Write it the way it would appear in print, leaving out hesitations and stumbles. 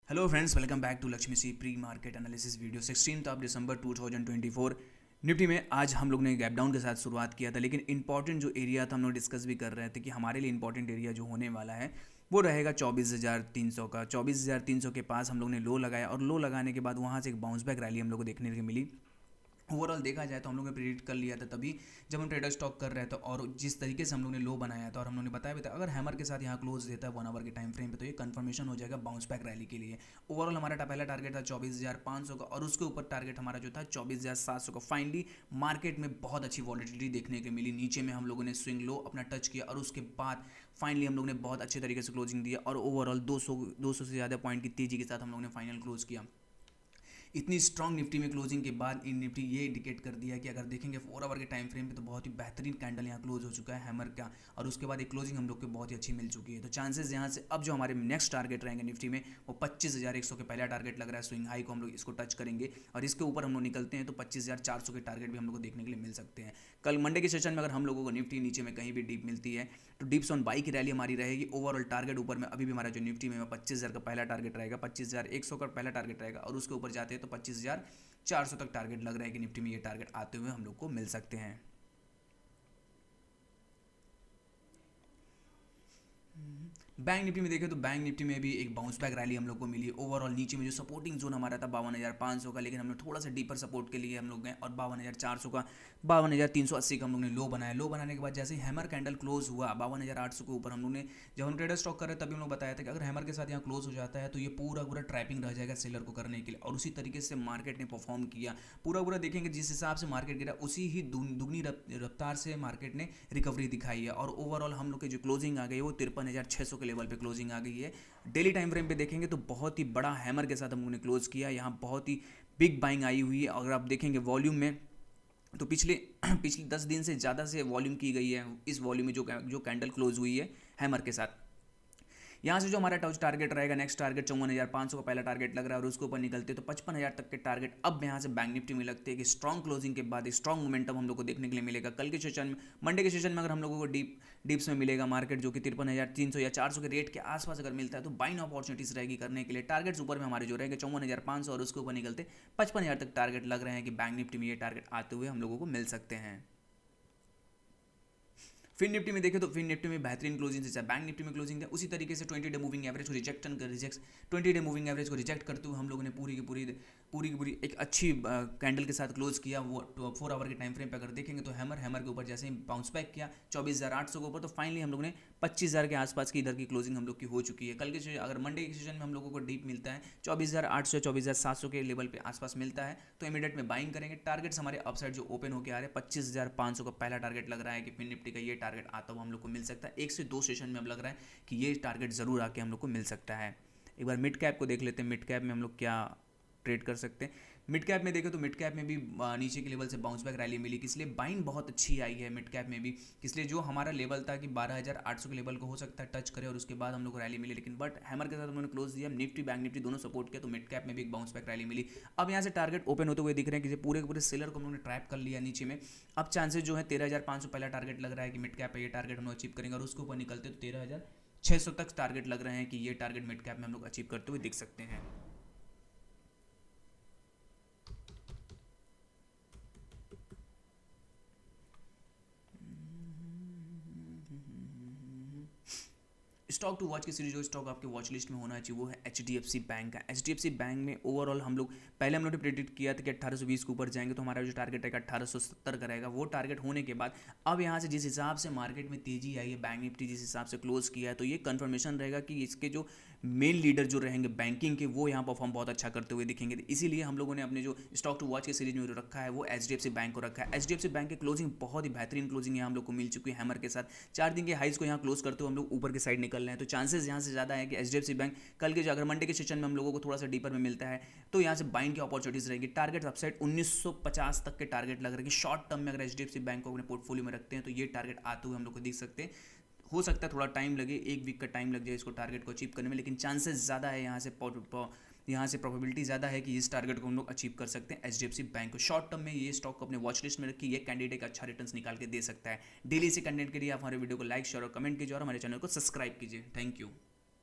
Hello friends, welcome back to Lakshmi C pre market analysis video 16 of December 2024। Nifty में आज हम लोग ने गैप डाउन के साथ शुरुआत किया था, लेकिन इंपॉर्टेंट जो एरिया था हम लोग डिस्कस भी कर रहे थे कि हमारे लिए इंपॉर्टेंट एरिया जो होने वाला है वो रहेगा 24,300 का। 24,300 के पास हम लोग ने लो लगाया और लो लगाने के बाद वहाँ से एक बाउंस बैक रैली हम लोग को देखने को मिली। ओवरऑल देखा जाए तो हम लोग ने प्रेडिक्ट कर लिया था तभी जब हम ट्रेडर स्टॉक कर रहे थे, और जिस तरीके से हम लोग ने लो बनाया था और हम लोग ने बताया भी था अगर हैमर के साथ यहाँ क्लोज देता है 1 आवर के टाइम फ्रेम पे तो ये कंफर्मेशन हो जाएगा बाउंस बैक रैली के लिए। ओवरऑल हमारा पहला टारगेट था 24,500 का और उसके ऊपर टारगेट हमारा जो था 24,700 का। फाइनली मार्केट में बहुत अच्छी वॉलिटिलिटी देखने को मिली, नीचे में हम लोगों ने स्विंग लो अपना टच किया और उसके बाद फाइनली हम लोग ने बहुत अच्छे तरीके से क्लोजिंग दिया और ओवरऑल 200 से ज़्यादा पॉइंट की तेज़ी के साथ हम लोग ने फाइनल क्लोज किया। इतनी स्ट्रॉन्ग निफ्टी में क्लोजिंग के बाद इन निफ्टी ये इंडिकेट कर दिया कि अगर देखेंगे 4 आवर के टाइम फ्रेम पे तो बहुत ही बेहतरीन कैंडल यहाँ क्लोज हो चुका है हैमर का, और उसके बाद एक क्लोजिंग हम लोग को बहुत ही अच्छी मिल चुकी है। तो चांसेस यहाँ से अब जो हमारे नेक्स्ट टारगेट रहेंगे निफ्टी में वो 25,100 के पहला टारगेट लग रहा है। स्विंग हाई को हम लोग इसको टच करेंगे और इसके ऊपर हम लोग निकलते हैं तो 25,400 के टारगेट भी हम लोग को देखने के लिए मिल सकते हैं। कल मंडे के सेशन में अगर हम लोगों को निफ्टी नीचे में कहीं भी डीप मिलती है तो डिप्स ऑन बाई की रैली हमारी रहेगी। ओवरऑल टारगेट ऊपर में अभी भी हमारा जो निफ्टी में 25,000 का पहला टारगेट रहेगा, 25,100 का पहला टारगेट रहेगा और उसके ऊपर जाते हैं तो 25,400 तक टारगेट लग रहा है कि निफ्टी में ये टारगेट आते हुए हम लोग को मिल सकते हैं। बैंक निफ्टी में देखें तो बैंक निफ्टी में भी एक बाउंस बैक रैली हम लोग को मिली। ओवरऑल नीचे में जो सपोर्टिंग जोन हमारा था 52,500 का, लेकिन हमने थोड़ा सा डीपर सपोर्ट के लिए हम लोग गए और 52,400 का 52,380 का हम लोग ने लो बनाया। लो बनाने के बाद जैसे ही हैमर कैंडल क्लोज हुआ 52,800 के ऊपर, हम लोग ने जब हम ट्रेडर स्टॉक कर रहे तभी हम लोग बताया था कि अगर हैमर के साथ यहाँ क्लोज हो जाता है तो ये पूरा पूरा ट्रैपिंग रह जाएगा सेलर को करने के लिए, और उसी तरीके से मार्केट ने परफॉर्म किया। पूरा पूरा देखेंगे जिस हिसाब से मार्केट गिरा उसी ही दुगनी रफ्तार से मार्केट ने रिकवरी दिखाई है, और ओवरऑल हम लोग की जो क्लोजिंग आ गई वो 53,600 के लेवल पे क्लोजिंग आ गई है। डेली टाइम फ्रेम पे देखेंगे तो बहुत ही बड़ा हैमर के साथ हम लोगों ने क्लोज किया। यहाँ बहुत ही बिग बाइंग आई हुई है। अगर आप देखेंगे वॉल्यूम में तो पिछले पिछले 10 दिन से ज़्यादा से वॉल्यूम की गई है इस वॉल्यूम में जो कैंडल क्लोज हुई है हैमर के साथ। यहाँ से जो हमारा टच टारगेट रहेगा नेक्स्ट टारगेट 54,500 का पहला टारगेट लग रहा है और उसके ऊपर निकलते तो 55,000 तक के टारगेट अब यहाँ से बैंक निफ्टी में लगते हैं कि स्ट्रॉन्ग क्लोजिंग के बाद स्ट्रॉन्ग मोमेंटम हम लोग को देखने के लिए मिलेगा। कल के सेशन में मंडे के सेशन में अगर हम लोगों को डीप्स में मिलेगा मार्केट जो कि 53,300 या 400 के रेट के आसपास अगर मिलता है तो बाइंग अपॉर्चुनिटीज रहेगी करने के लिए। टारगेट्स ऊपर में हमारे जो रहेंगे 54,500 और उसके ऊपर निकलते 55,000 तक टारगेट लग रहे हैं कि बैंक निफ्टी में ये टारगेट आते हुए हम लोगों को मिल सकते हैं। फिन निफ्टी में देखें तो फिन निफ्टी में बेहतरीन क्लोजिंग जैसा बैंक निफ्टी में क्लोजिंग था उसी तरीके से 20 डे मूविंग एवरेज को रिजेक्ट 20 डे मूविंग एवरेज को रिजेक्ट करते हुए हम लोगों ने पूरी की पूरी एक अच्छी कैंडल के साथ क्लोज किया। वो 4 आवर के टाइम फ्रेम पे अगर देखेंगे तो हैमर के ऊपर जैसे ही बाउंस बैक किया 24,800 के ऊपर तो फाइनली हम लोग ने 25,000 के आसपास की इधर की क्लोजिंग हम लोग की हो चुकी है। कल के अगर मंडे के सेशन में हम लोगों को डीप मिलता है 24,800 24,700 के लेवल पे आसपास मिलता है तो इमीडिएट में बाइंग करेंगे। टारगेट्स हमारे अपसाइड जो ओपन होकर आ रहे हैं 25,500 का पहला टारगेट लग रहा है कि फिन निफ्टी का ये टारगेट आता हुआ हम लोग को मिल सकता है। 1 से 2 सेशन में अब लग रहा है कि ये टारगेट ज़रूर आके हम लोग को मिल सकता है। एक बार मिड कैप को देख लेते हैं, मिड कैप में हम लोग क्या ट्रेड कर सकते हैं। मिड कैप में देखें तो मिड कैप में भी नीचे के लेवल से बाउंस बैक रैली मिली, इसलिए बाइंग बहुत अच्छी आई है मिड कैप में भी। इसलिए जो हमारा लेवल था कि 12,800 के लेवल को हो सकता है टच करे और उसके बाद हम लोग को रैली मिली, लेकिन बट हैमर के साथ उन्होंने क्लोज दिया। निफ्टी बैंक निफ्टी दोनों सपोर्ट किया तो मिड कैप में भी एक बाउंस बैक रैली मिली। अब यहाँ से टारगेट ओपन होते हुए दिख रहे हैं कि पूरे के पूरे सेलर को हम लोगों ने ट्रैप कर लिया नीचे में। अब चांसेस जो है 13,500 पहला टारगेट लग रहा है कि मिड कैप पे ये टारगेट हम लोग अचीव करेंगे और उसके ऊपर निकलते तो 13,600 तक टारगेट लग रहे हैं कि ये टारगेट मिड कैप में हम लोग अचीव करते हुए दिख सकते हैं। स्टॉक टू वॉच की सीरीज जो स्टॉक आपके वॉच लिस्ट में होना चाहिए वो है HDFC बैंक का। HDFC बैंक में ओवरऑल हम लोग पहले हम लोग ने प्रेडिक्ट किया था कि 1820 के ऊपर जाएंगे तो हमारा जो टारगेट रहेगा 1870 का रहेगा। वो टारगेट होने के बाद अब यहाँ से जिस हिसाब से मार्केट में तेजी आई है बैंक निफ्टी जिस हिसाब से क्लोज किया है तो ये कंफर्मेशन रहेगा कि इसके जो मेन लीडर जो रहेंगे बैंकिंग के वो यहाँ परफॉर्म बहुत अच्छा करते हुए दिखेंगे। इसीलिए हम लोगों ने अपने जो स्टॉक टू वॉच की सीरीज में जो रखा है वो HDFC बैंक को रखा है। HDFC बैंक की क्लोजिंग बहुत ही बेहतरीन क्लोजिंग यहाँ हम लोग को मिल चुकी है हैमर के साथ। 4 दिन के हाइज को यहाँ क्लोज करते हुए हम लोग ऊपर के साइड निकल रहे हैं तो चांसेस यहाँ से ज़्यादा है कि HDFC बैंक कल के अगर मंडे के सेशन में हम लोगों को थोड़ा सा डीपर में मिलता है तो यहाँ से बाइंग की अपॉर्चुनिटीज रहेगी। टारगेट अपसाइड 1950 तक के टारगेट लग रहे हैं कि शॉर्ट टर्म में अगर HDFC बैंक को अपने पोर्टफोलियो में रखते हैं तो ये टारगेट आते हुए हम लोग को दिख सकते हैं। हो सकता है थोड़ा टाइम लगे, 1 वीक का टाइम लग जाए इसको टारगेट को अचीव करने में, लेकिन चांसेस ज़्यादा है यहाँ से प्रोबेबिलिटी ज़्यादा है कि इस टारगेट को हम लोग अचीव कर सकते हैं HDFC बैंक को। शॉर्ट टर्म में ये स्टॉक को अपने वॉच लिस्ट में रखिए, ये कैंडिडेट अच्छा रिटर्न्स निकाल के दे सकता है। डेली से कंटेंट के लिए आप हमारे वीडियो को लाइक शेयर और कमेंट कीजिए और हमारे चैनल को सब्सक्राइब कीजिए। Thank you.